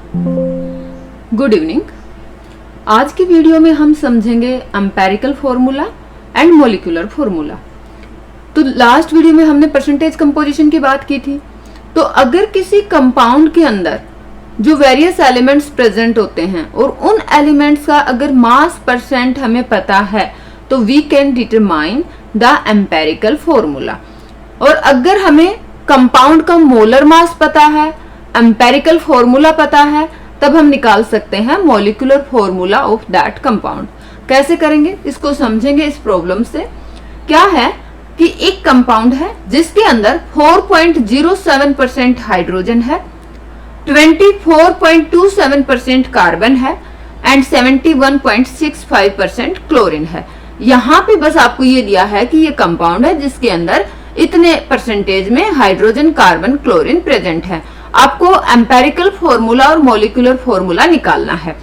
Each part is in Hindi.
Good evening. आज की वीडियो में हम समझेंगे empirical formula and molecular formula. तो लास्ट वीडियो में हमने परसेंटेज कंपोजिशन की बात की थी। तो अगर किसी कंपाउंड के अंदर जो वेरियस एलिमेंट्स प्रेजेंट होते हैं और उन एलिमेंट्स का अगर मास परसेंट हमें पता है तो we can determine the empirical formula. और अगर हमें कंपाउंड का मोलर मास पता है, एम्पेरिकल फॉर्मूला पता है, तब हम निकाल सकते हैं molecular formula of that compound. कैसे करेंगे इसको समझेंगे इस प्रॉब्लम से। क्या है कि एक कंपाउंड है जिसके अंदर 4.07% हाइड्रोजन है, 24.27% कार्बन है एंड 71.65% क्लोरीन है। यहाँ पे बस आपको ये दिया है कि ये कंपाउंड है जिसके अंदर इतने परसेंटेज में हाइड्रोजन, कार्बन, क्लोरीन प्रेजेंट है। आपको एम्पेरिकल फॉर्मूला और मॉलिक्यूलर फॉर्मूला निकालना है।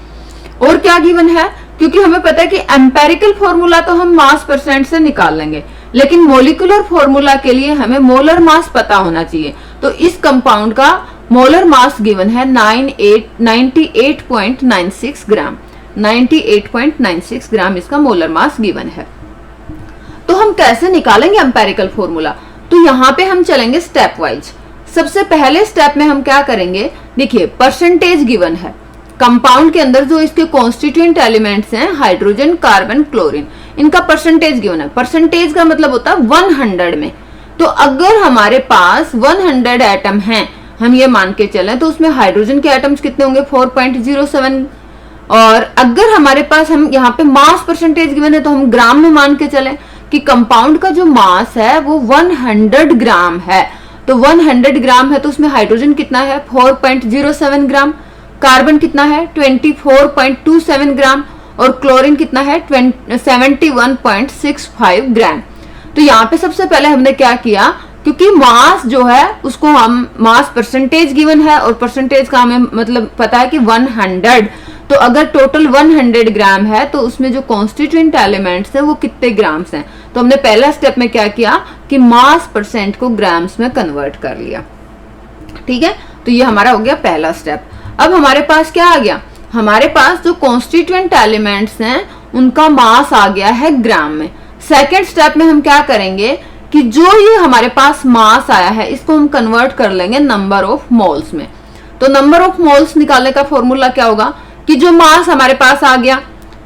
और क्या गिवन है, क्योंकि हमें पता है कि एम्पेरिकल फॉर्मूला तो हम मास परसेंट से निकाल लेंगे, लेकिन मॉलिक्यूलर फॉर्मूला के लिए हमें मोलर मास पता होना चाहिए। तो इस कंपाउंड का मोलर मास गिवन है 98.96 ग्राम। 98.96 ग्राम इसका मोलर मास गिवन है। तो हम कैसे निकालेंगे एम्पेरिकल फॉर्मूला? तो यहाँ पे हम चलेंगे स्टेप वाइज। सबसे पहले स्टेप में हम क्या करेंगे, देखिए परसेंटेज गिवन है कंपाउंड के अंदर जो इसके कॉन्स्टिट्यूएंट एलिमेंट्स हैं हाइड्रोजन, कार्बन, क्लोरीन, इनका परसेंटेज गिवन है। परसेंटेज का मतलब होता है 100 में। तो अगर हमारे पास 100 एटम हैं, हम ये मान के चलें, तो उसमें हाइड्रोजन के एटम्स कितने होंगे 4.07। और अगर हमारे पास हम यहाँ पे मास परसेंटेज गिवन है तो हम ग्राम में मान के चलें कि कंपाउंड का जो मास है वो 100 ग्राम है। तो 100 ग्राम है तो उसमें हाइड्रोजन कितना है 4.07 ग्राम, कार्बन कितना है 24.27 ग्राम और क्लोरीन कितना है 71.65 ग्राम। तो यहाँ पे सबसे पहले हमने क्या किया, क्योंकि मास जो है उसको हम मास परसेंटेज गिवन है और परसेंटेज का हमें मतलब पता है कि 100। तो अगर टोटल 100 ग्राम है तो उसमें जो कॉन्स्टिट्यूएंट एलिमेंट्स हैं वो कितने ग्राम्स हैं। तो हमने पहला स्टेप में क्या किया कि मास परसेंट को ग्राम्स में कन्वर्ट कर लिया। ठीक है, तो ये हमारा हो गया पहला स्टेप। अब हमारे पास क्या आ गया, हमारे पास जो कॉन्स्टिट्यूएंट एलिमेंट्स हैं उनका मास आ गया है ग्राम में। सेकेंड स्टेप में हम क्या करेंगे कि जो ये हमारे पास मास आया है इसको हम कन्वर्ट कर लेंगे नंबर ऑफ मोल्स में। तो नंबर ऑफ मोल्स निकालने का फॉर्मूला क्या होगा कि जो मास हमारे पास आ गया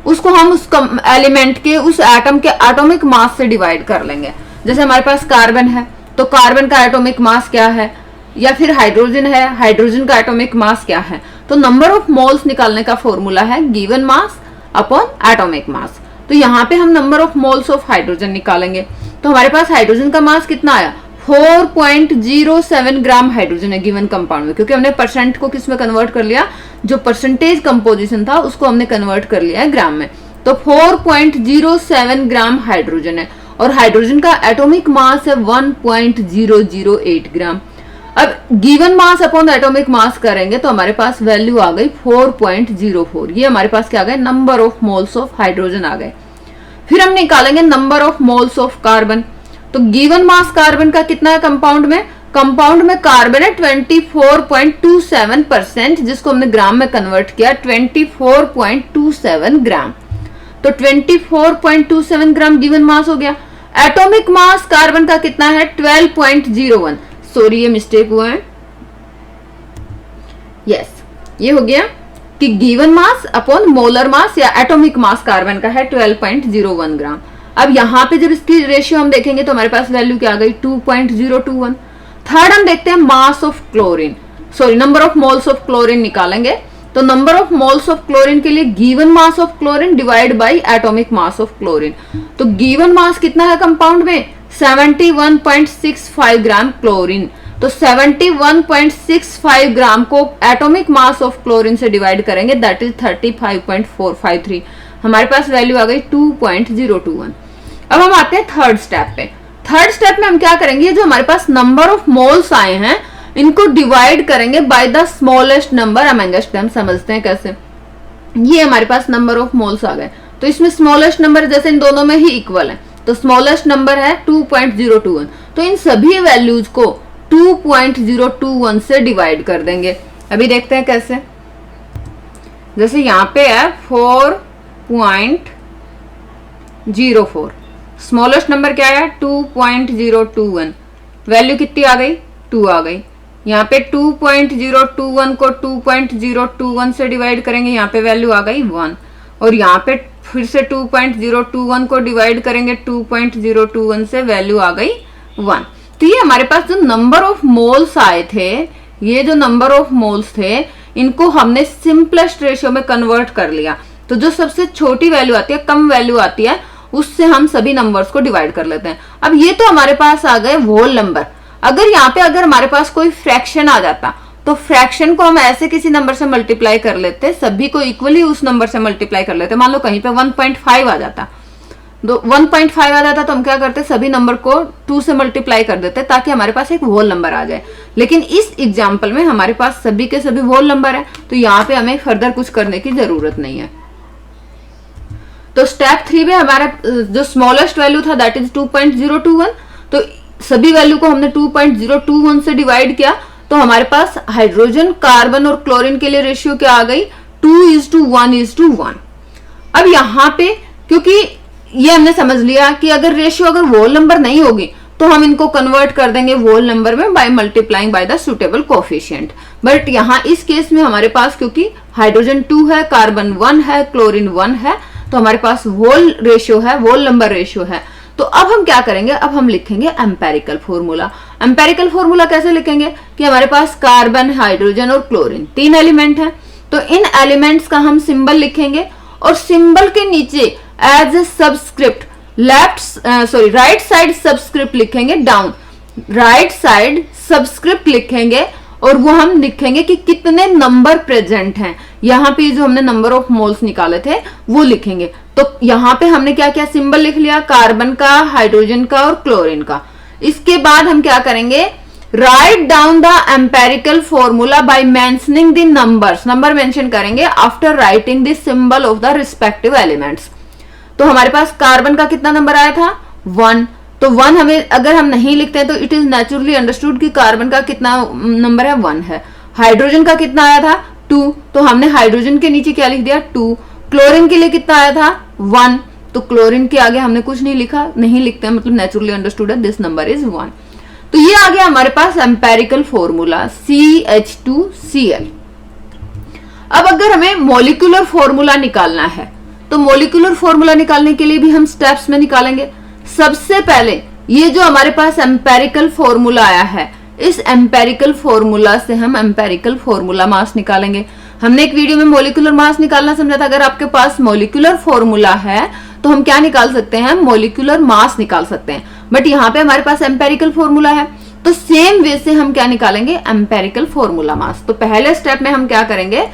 उसको हम उस एलिमेंट के, उस एटम के एटॉमिक मास से डिवाइड कर लेंगे। जैसे हमारे पास कार्बन है तो कार्बन का एटॉमिक मास क्या है, या फिर हाइड्रोजन है, हाइड्रोजन का एटॉमिक मास क्या है। तो नंबर ऑफ मोल्स निकालने का फॉर्मूला है given mass upon atomic mass. तो यहाँ पे हम number of moles of hydrogen निकालेंगे। तो हमारे पास हाइड्रोजन का मास कितना आया 4.07 ग्राम हाइड्रोजन है गिवन कंपाउंड में, क्योंकि हमने परसेंट को किस में कन्वर्ट कर लिया, जो परसेंटेज कंपोजिशन था उसको हमने कन्वर्ट कर लिया है ग्राम में। तो 4.07 ग्राम हाइड्रोजन है और हाइड्रोजन का एटॉमिक मास है 1.008 ग्राम। अब given mass upon atomic mass करेंगे तो हमारे पास वैल्यू आ गई 4.04। ये हमारे पास क्या आ गए, number of moles of hydrogen आ गए। फिर हम निकालेंगे number of moles of carbon. तो गिवन मास कार्बन का कितना है कंपाउंड में, कंपाउंड में कार्बन है 24.27%, जिसको हमने ग्राम में कन्वर्ट किया 24.27 ग्राम। तो 24.27 ग्राम गिवन मास हो गया। एटॉमिक मास कार्बन का कितना है 12.01। सॉरी ये मिस्टेक हुआ है, यस ये हो गया कि given mass upon molar mass या एटॉमिक मास कार्बन का है 12.01 ग्राम। अब यहाँ पे जब इसकी रेशियो हम देखेंगे तो हमारे पास वैल्यू क्या आ गई 2.021। थर्ड हम देखते हैं mass of chlorine, sorry number of moles of chlorine निकालेंगे। तो number of moles of chlorine के लिए given mass of chlorine divide by atomic mass of chlorine. तो गिवन मास कितना है कंपाउंड में 71.65 ग्राम क्लोरीन। तो 71.65 ग्राम को एटॉमिक मास ऑफ क्लोरीन से डिवाइड करेंगे, दैट इज 35.453। हमारे पास वैल्यू आ गई 2.021। अब हम आते हैं थर्ड स्टेप पे। थर्ड स्टेप में हम क्या करेंगे, जो हमारे पास नंबर ऑफ मोल्स आए हैं इनको डिवाइड करेंगे by the smallest number amongst them. समझते हैं कैसे। ये हमारे पास नंबर ऑफ मोल्स आ गए, तो इसमें स्मॉलेस्ट नंबर जैसे इन दोनों में ही इक्वल है, तो स्मॉलेस्ट नंबर है 2.021। तो इन सभी वैल्यूज को 2.021 से डिवाइड कर देंगे। अभी देखते हैं कैसे। जैसे यहाँ पे है 4.04, स्मॉलेस्ट नंबर क्या है 2.021, वैल्यू कितनी आ गई 2 आ गई। यहाँ पे 2.021 को 2.021 से डिवाइड करेंगे, यहाँ पे वैल्यू आ गई 1, और यहाँ पे फिर से 2.021 को डिवाइड करेंगे 2.021 से, वैल्यू आ गई 1। तो ये हमारे पास जो नंबर ऑफ मोल्स आए थे, ये जो नंबर ऑफ मोल्स थे, इनको हमने सिंपलेस्ट रेशियो में कन्वर्ट कर लिया। तो जो सबसे छोटी वैल्यू आती है, कम वैल्यू आती है, उससे हम सभी नंबर्स को डिवाइड कर लेते हैं। अब ये तो हमारे पास आ गए होल नंबर। अगर यहाँ पे अगर हमारे पास कोई फ्रैक्शन आ जाता, तो फ्रैक्शन को हम ऐसे किसी नंबर से मल्टीप्लाई कर लेते, सभी को इक्वली उस नंबर से मल्टीप्लाई कर लेते। मान लो कहीं पे 1.5 आ जाता, 1.5 आ जाता, तो हम क्या करते, सभी नंबर को 2 से मल्टीप्लाई कर देते ताकि हमारे पास एक होल नंबर आ जाए। लेकिन इस एग्जाम्पल में हमारे पास सभी के सभी होल नंबर है, तो यहाँ पे हमें फर्दर कुछ करने की जरूरत नहीं है। तो स्टेप 3 में हमारा जो स्मॉलेस्ट वैल्यू था दैट इज 2.021, तो सभी वैल्यू को हमने 2.021 से डिवाइड किया, तो हमारे पास हाइड्रोजन, कार्बन और क्लोरीन के लिए रेशियो क्या आ गई 2:1:1। अब यहाँ पे क्योंकि ये हमने समझ लिया कि अगर रेशियो अगर होल नंबर नहीं होगी तो हम इनको कन्वर्ट कर देंगे होल नंबर में by multiplying by the suitable coefficient. But यहाँ इस केस में हमारे पास क्योंकि हाइड्रोजन 2 है, कार्बन 1 है, क्लोरीन 1 है, तो हमारे पास होल रेशियो है, होल नंबर रेशियो है। तो अब हम क्या करेंगे, अब हम लिखेंगे एम्पेरिकल फॉर्मूला। एम्पेरिकल फॉर्मूला कैसे लिखेंगे कि हमारे पास कार्बन, हाइड्रोजन और क्लोरीन 3 एलिमेंट हैं, तो इन एलिमेंट्स का हम सिंबल लिखेंगे और सिंबल के नीचे as a subscript right side subscript लिखेंगे डाउन, राइट साइड सबस्क्रिप्ट लिखेंगे और वो हम लिखेंगे कि कितने नंबर प्रेजेंट हैं। यहाँ पे जो हमने नंबर ऑफ मोल्स निकाले थे वो लिखेंगे। तो यहाँ पे हमने क्या क्या सिंबल लिख लिया, कार्बन का, हाइड्रोजन का और क्लोरीन का। इसके बाद हम क्या करेंगे, write down the empirical formula by mentioning the numbers, number mention करेंगे after writing the symbol of the respective elements. तो हमारे पास कार्बन का कितना नंबर आया था 1, तो 1 हमें अगर हम नहीं लिखते हैं तो इट इज नेचुरली अंडरस्टूड कि कार्बन का कितना नंबर है 1 है। हाइड्रोजन का कितना आया था 2, तो हमने हाइड्रोजन के नीचे क्या लिख दिया 2। क्लोरीन के लिए कितना आया था 1, तो क्लोरीन के आगे हमने कुछ नहीं लिखा, नहीं लिखते हैं, मतलब नेचुरली अंडरस्टूड है दिस नंबर इज 1। तो ये आ गया हमारे पास एम्पेरिकल फॉर्मूला CH2Cl। अब अगर हमें मॉलिक्यूलर फॉर्मूला निकालना है तो मॉलिक्यूलर फॉर्मूला निकालने के लिए भी हम स्टेप्स में निकालेंगे। सबसे पहले ये जो हमारे पास एम्पेरिकल फॉर्मूला आया है, इस एम्पेरिकल फॉर्मूला से हम एम्पेरिकल फॉर्मूला मास निकालेंगे। हमने एक वीडियो में मॉलिक्यूलर मास निकालना समझा था। अगर आपके पास मॉलिक्यूलर फॉर्मूला है तो हम क्या निकाल सकते हैं, मॉलिक्यूलर मास निकाल सकते हैं। बट यहाँ पे हमारे पास एम्पेरिकल फॉर्मूला है, तो सेम वे से हम क्या निकालेंगे, एम्पेरिकल फॉर्मूला मास। तो पहले स्टेप में हम क्या करेंगे,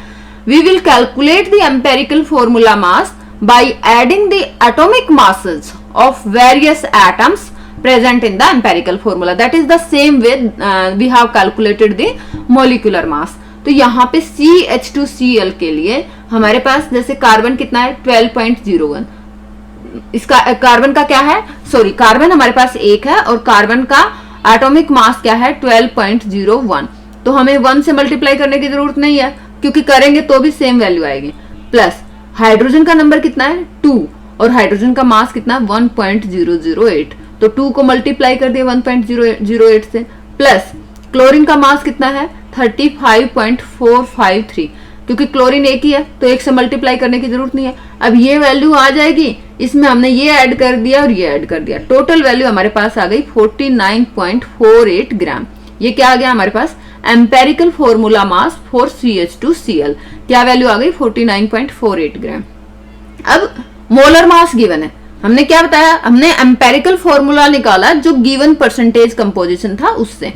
we will calculate the empirical formula mass by adding the atomic masses of various atoms present in the empirical formula. That is the same way we have calculated the molecular mass. तो यहाँ पे CH2Cl के लिए हमारे पास जैसे कार्बन कितना है 12.01, इसका कार्बन का क्या है, सॉरी कार्बन हमारे पास 1 है और कार्बन का एटॉमिक मास क्या है 12.01। तो हमें 1 से मल्टीप्लाई करने की जरूरत नहीं है क्योंकि करेंगे तो भी सेम वैल्यू आएगी। प्लस हाइड्रोजन का नंबर कितना है 2 और हाइड्रोजन का मास कितना है 1.008, तो 2 को मल्टीप्लाई कर दिया 1.008 से। प्लस क्लोरीन का मास कितना है 35.453, क्योंकि क्लोरीन एक ही है तो 1 से मल्टीप्लाई करने की जरूरत नहीं है। अब ये वैल्यू आ जाएगी, इसमें हमने ये ऐड कर दिया और ये ऐड कर दिया, टोटल वैल्यू हमारे पास आ गई 49.48 ग्राम। ये क्या आ गया हमारे पास, empirical formula mass for CH2Cl। क्या वैल्यू आ गई 49.48 ग्राम। अब मोलर मास गिवन है, हमने क्या बताया, हमने एम्पेरिकल फॉर्मूला निकाला जो गिवन परसेंटेज कंपोजिशन था उससे।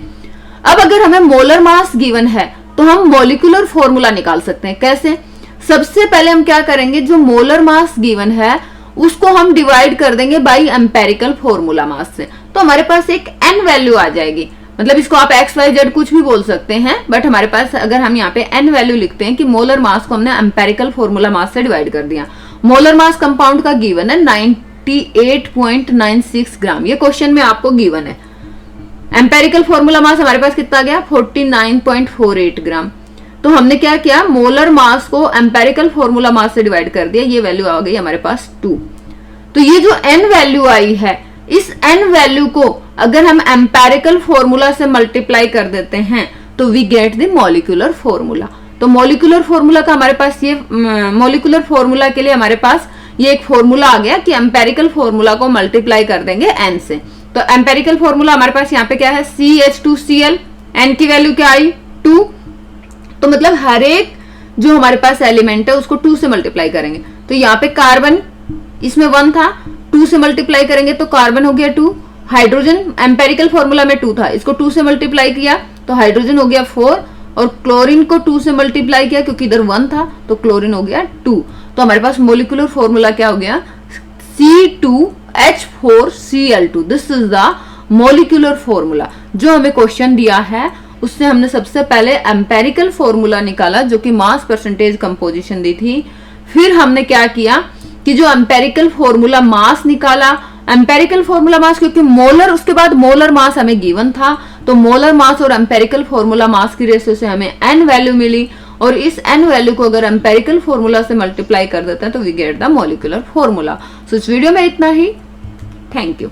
अब अगर हमें मोलर मास गिवन है तो हम मॉलिक्यूलर फॉर्मूला निकाल सकते हैं। कैसे, सबसे पहले हम क्या करेंगे, जो मोलर मास गिवन है उसको हम डिवाइड कर देंगे बाई एम्पेरिकल फॉर्मूला मास से, तो हमारे पास एक n वैल्यू आ जाएगी। मतलब इसको आप XYZ कुछ भी बोल सकते हैं, बट हमारे पास अगर हम यहाँ पे n वैल्यू लिखते हैं कि मोलर मास को हमने एम्पेरिकल फॉर्मूला मास से डिवाइड कर दिया। मोलर मास कंपाउंड का गिवन है 98.96 ग्राम, ये क्वेश्चन में आपको गिवन है। एम्पेरिकल फॉर्मूला मास हमारे पास कितना गया 49.48 ग्राम। तो हमने क्या किया, मोलर मास को एम्पेरिकल फॉर्मूला मास से डिवाइड कर दिया, ये वैल्यू आ गई हमारे पास 2। तो ये जो n वैल्यू आई है, इस n वैल्यू को अगर हम एम्पेरिकल फॉर्मूला से मल्टीप्लाई कर देते हैं तो we get the molecular formula. तो मॉलिक्यूलर फॉर्मूला का हमारे पास ये मॉलिक्यूलर फॉर्मूला के लिए हमारे पास ये एक फॉर्मूला आ गया कि एम्पेरिकल फॉर्मूला को मल्टीप्लाई कर देंगे n से। तो एम्पेरिकल फॉर्मूला हमारे पास यहाँ पे क्या है, CH2Cl, n की वैल्यू क्या आई 2। तो मतलब हर एक जो हमारे पास एलिमेंट है उसको 2 से मल्टीप्लाई करेंगे। तो यहाँ पे कार्बन इसमें 1 था, 2 से मल्टीप्लाई करेंगे तो कार्बन हो गया 2। हाइड्रोजन एम्पेरिकल फॉर्मूला में 2 था, इसको 2 से मल्टीप्लाई किया तो हाइड्रोजन हो गया 4, और क्लोरीन को 2 से मल्टीप्लाई किया क्योंकि इधर 1 था तो क्लोरीन हो गया 2। तो हमारे पास मोलिकुलर फॉर्मूला क्या हो गया, C2H4Cl2। This is the molecular formula. जो हमें क्वेश्चन दिया है उससे हमने सबसे पहले एम्पेरिकल फॉर्मूला निकाला जो कि मास परसेंटेज कंपोजिशन दी थी। फिर हमने क्या किया कि जो एम्पेरिकल फॉर्मूला मास निकाला, एम्पेरिकल फॉर्मूला मास क्योंकि मोलर, उसके बाद मोलर मास हमें गिवन था, तो मोलर मास और एम्पेरिकल फॉर्मूला मास की रेशियो से हमें n वैल्यू मिली, और इस n वैल्यू को अगर एम्पेरिकल फॉर्मूला से मल्टीप्लाई कर देते हैं तो we get the molecular formula. So इस वीडियो में इतना ही। Thank you.